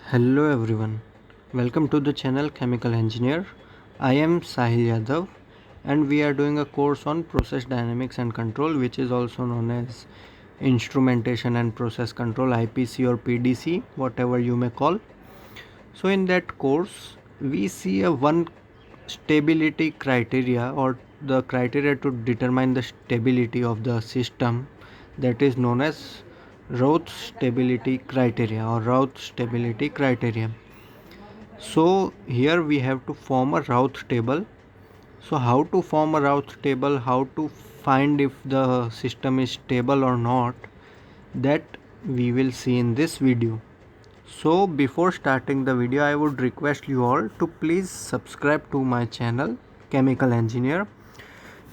Hello everyone, welcome to the channel Chemical Engineer. I am Sahil Yadav and we are doing a course on process dynamics and control, which is also known as instrumentation and process control, IPC or PDC, whatever you may call. So in that course we see a one stability criteria, or the criteria to determine the stability of the system, that is known as Routh stability criteria or Routh stability criterion. So here we have to form a Routh table. So how to form a Routh table, how to find if the system is stable or not, that we will see in this video. So before starting the video, I would request you all to please subscribe to my channel Chemical Engineer,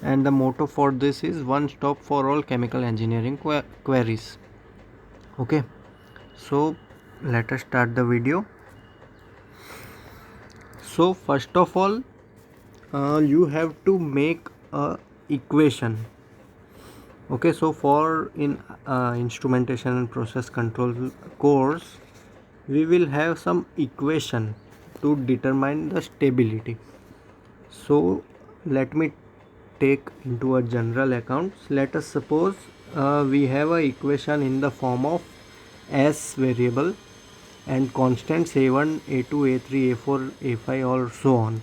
and the motto for this is one stop for all chemical engineering queries. Okay, so let us start the video. So first of all, you have to make a equation. Okay, so for in instrumentation and process control course, we will have some equation to determine the stability. So let me take into a general accounts. Let us suppose we have a equation in the form of S variable and constants a1, a2, a3, a4, a5 or so on.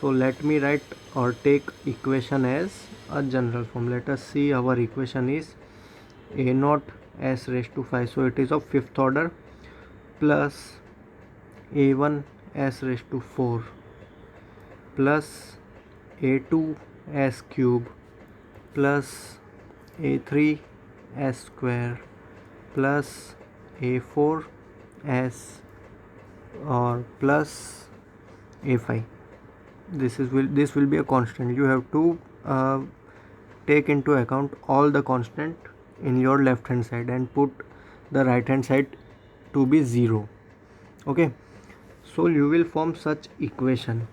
So let me write or take equation as a general form. Let us see, our equation is a naught s raised to 5, so it is of fifth order, plus a1 s raised to 4 plus a2 s cube plus a3 s square plus a4 s or plus a5. This will be a constant. You have to take into account all the constant in your left hand side and put the right hand side to be 0. Okay, so you will form such equation.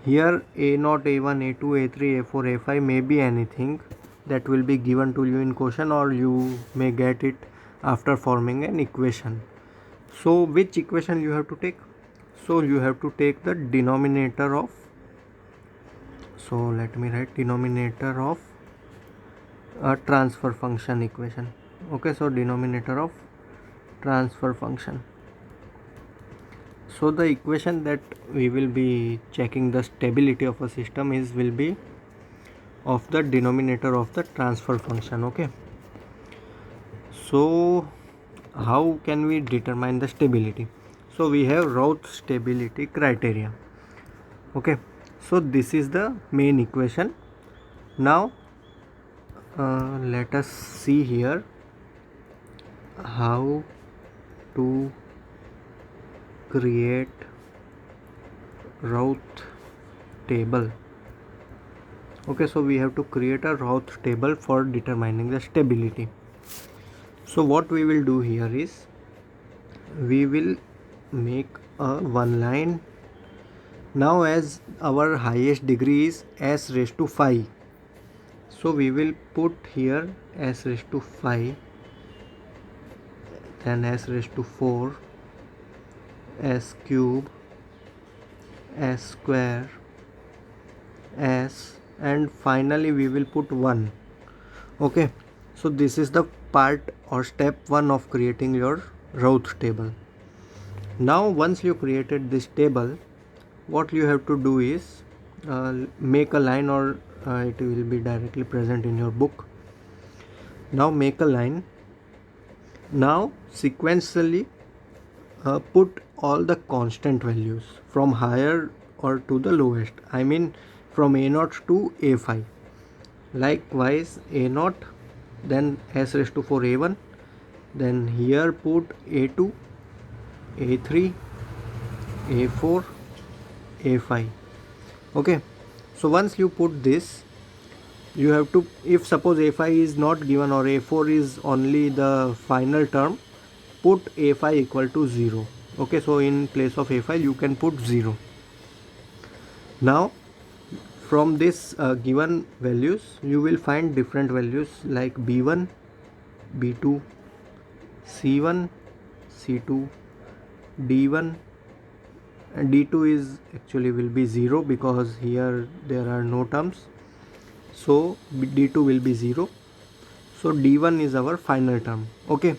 Here a0, a1, a2, a3, a4, a5 may be anything that will be given to you in question, or you may get it after forming an equation. So which equation you have to take? So you have to take the denominator of, so let me write denominator of a transfer function equation. Okay, so denominator of transfer function. So the equation that we will be checking the stability of a system will be of the denominator of the transfer function. Okay, so how can we determine the stability? So we have Routh stability criteria. Okay, so this is the main equation. Now let us see here how to create Routh table. Okay, so we have to create a Routh table for determining the stability. So what we will do here is we will make a one line. Now as our highest degree is s raised to 5, so we will put here s raised to 5, then s raised to 4, s cube, s square, s, and finally we will put 1. Okay, so this is the part or step 1 of creating your Routh table. Now once you created this table, what you have to do is make a line, or it will be directly present in your book. Now make a line. Now sequentially put all the constant values from higher or to the lowest. I mean from a0 to a5. Likewise a0, then s raised to 4 a1, then here put a2, a3, a4, a5. Okay, so once you put this, you have to, if suppose a5 is not given or a4 is only the final term, put a5 equal to 0. Okay, so in place of a5 you can put 0. Now from this given values you will find different values like b1, b2, c1, c2, d1 and d2 is actually will be 0 because here there are no terms, so d2 will be 0. So d1 is our final term. Okay,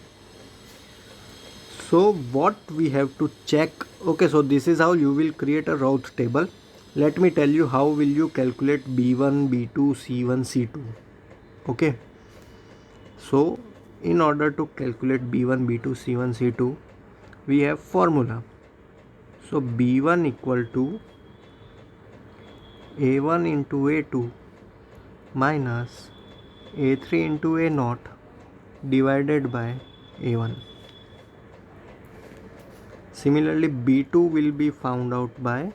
so what we have to check. Okay, so this is how you will create a Routh table. Let me tell you how will you calculate b1, b2, c1, c2. Okay, so in order to calculate b1, b2, c1, c2, we have formula. So b1 equal to a1 into a2 minus a3 into a0 divided by a1. Similarly, b2 will be found out by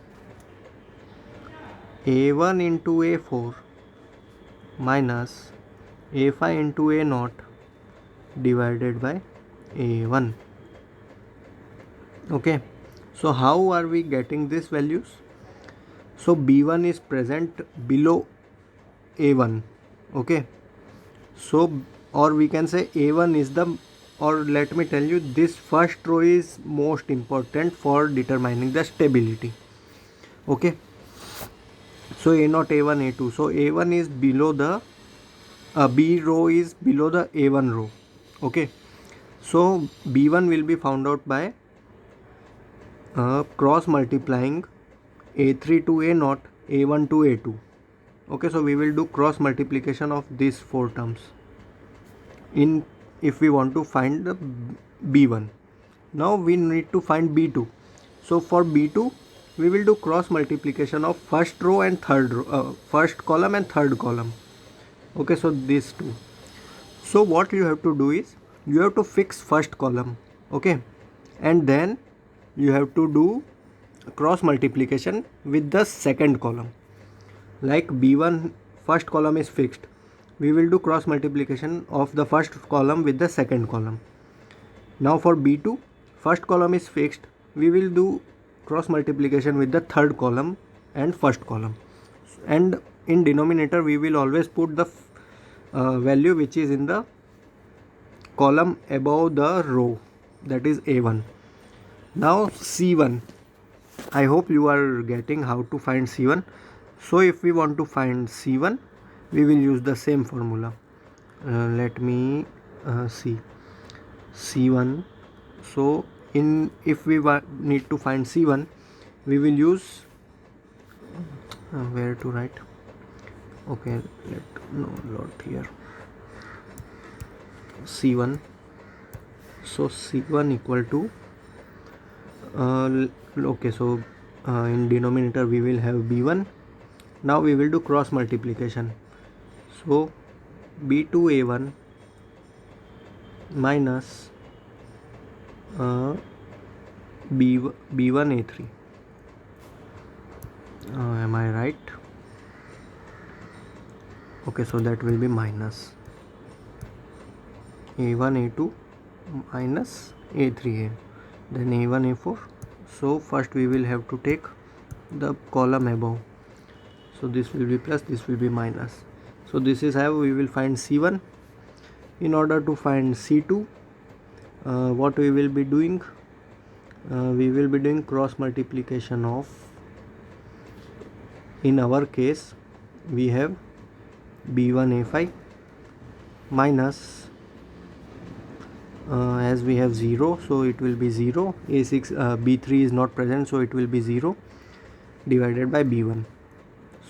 a1 into a4 minus a5 into a0 divided by a1. Okay, so how are we getting these values? So b1 is present below a1. Okay, so or we can say a1 is the, or let me tell you, this first row is most important for determining the stability. Okay, so a0, a1, a2, so a1 is below the b row is below the a1 row. Okay, so b1 will be found out by cross multiplying a3 to a0, a1 to a2. Okay, so we will do cross multiplication of these four terms in if we want to find the b1. Now we need to find b2. So for b2 we will do cross multiplication of first row and third row, first column and third column. Okay, so these two. So what you have to do is you have to fix first column. Okay, and then you have to do cross multiplication with the second column. Like b1 first column is fixed, we will do cross multiplication of the first column with the second column. Now for b2 first column is fixed, we will do cross multiplication with the third column and first column, and in denominator we will always put the value which is in the column above the row, that is a1. Now c1, I hope you are getting how to find c1. So if we want to find c1, we will use the same formula. Let me see c1. So in if we need to find c1, we will use where to write. Okay, not here. c1. So c1 equal to okay, so in denominator we will have b1. Now we will do cross multiplication. So b2a1 minus b1a3. Am I right? Okay, so that will be minus a1a2 minus a3a, then a1 a4. So first we will have to take the column above, so this will be plus, this will be minus. So this is how we will find c1. In order to find c2, what we will be doing, we will be doing cross multiplication of, in our case we have b1 a5 minus as we have 0, so it will be 0, a6 b3 is not present, so it will be 0 divided by b1.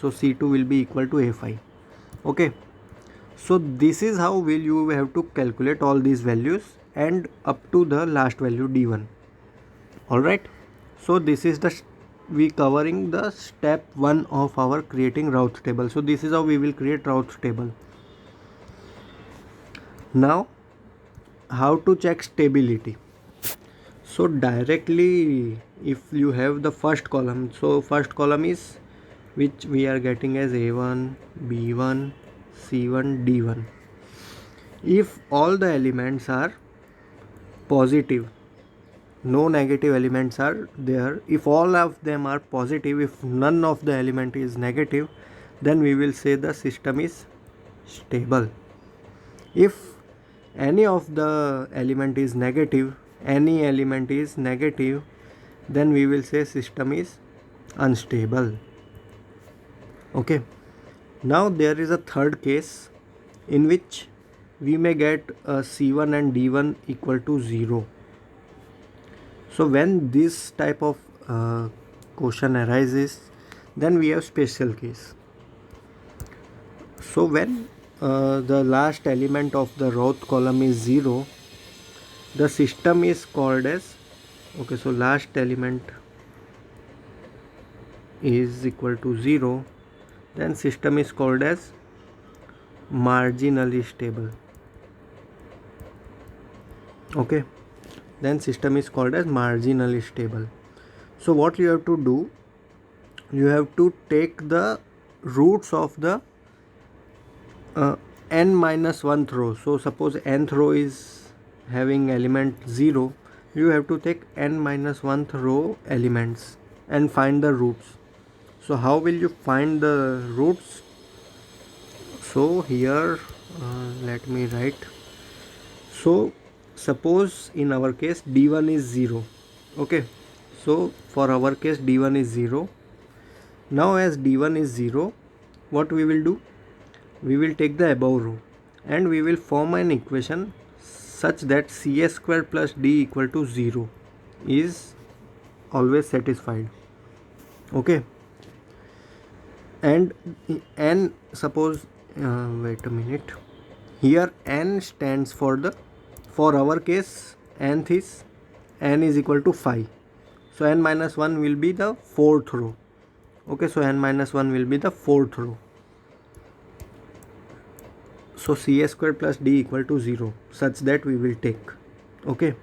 So c2 will be equal to a5. Okay, so this is how will you have to calculate all these values and up to the last value d1. Alright, so this is the we covering the step 1 of our creating Routh table. So this is how we will create Routh table. Now how to check stability. So directly if you have the first column, so first column is which we are getting as a1, b1, c1, d1. If all the elements are positive, no negative elements are there, if all of them are positive, if none of the element is negative, then we will say the system is stable. If any of the element is negative, any element is negative, then we will say system is unstable. Okay, now there is a third case in which we may get C1 and D1 equal to 0. So when this type of question arises, then we have special case. So when the last element of the row column is 0, the system is called as, okay, so last element is equal to 0, then system is called as marginally stable. Okay, then system is called as marginally stable. So what you have to do, you have to take the roots of the n minus 1th row. So suppose nth row is having element 0, you have to take n minus 1th row elements and find the roots. So how will you find the roots? So here let me write. So suppose in our case d1 is 0. Okay, so for our case d1 is 0. Now as d1 is 0, what we will do? We will take the above row and we will form an equation such that cs square plus d equal to 0 is always satisfied. Okay, and n, suppose wait a minute, here n stands for the, for our case nth is, n is equal to 5, so n minus 1 will be the fourth row. Okay, so n minus 1 will be the fourth row. So cs square plus d equal to 0 such that we will take. Okay,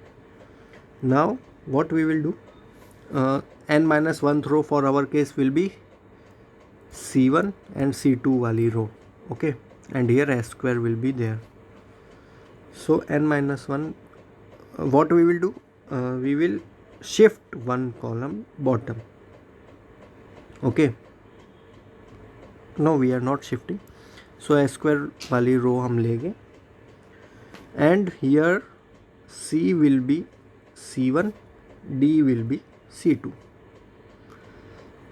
now what we will do, n minus 1th row for our case will be c1 and c2 wali row. Okay, and here s square will be there. So n minus 1, what we will do, we will shift one column bottom. Okay, no, we are not shifting. So s square wali row हम लेंगे and here c will be c1, d will be c2.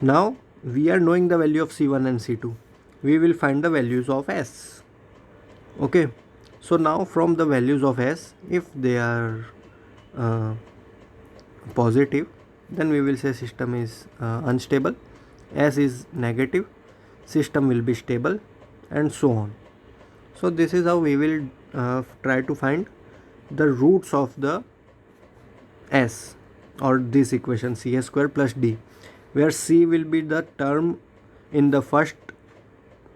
Now we are knowing the value of c1 and c2, we will find the values of s. Okay, so now from the values of s, if they are positive, then we will say system is unstable. S is negative, system will be stable, and so on. So this is how we will try to find the roots of the s or this equation cs square plus d, where c will be the term in the first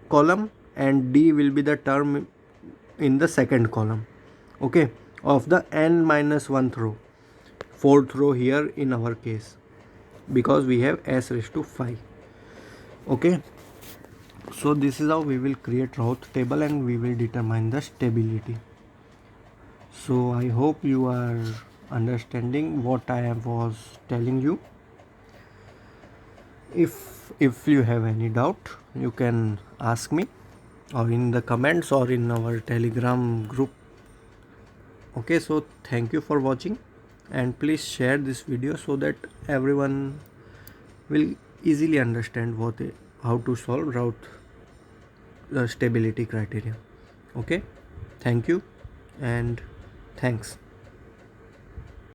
column and d will be the term in the second column. Okay, of the n minus 1th row, fourth row here in our case, because we have s raised to 5. Okay, so this is how we will create Raoult table and we will determine the stability. So I hope you are understanding what I was telling you. If you have any doubt, you can ask me or in the comments or in our Telegram group. Okay, so thank you for watching and please share this video so that everyone will easily understand how to solve Raoult stability criteria. Okay, thank you and thanks.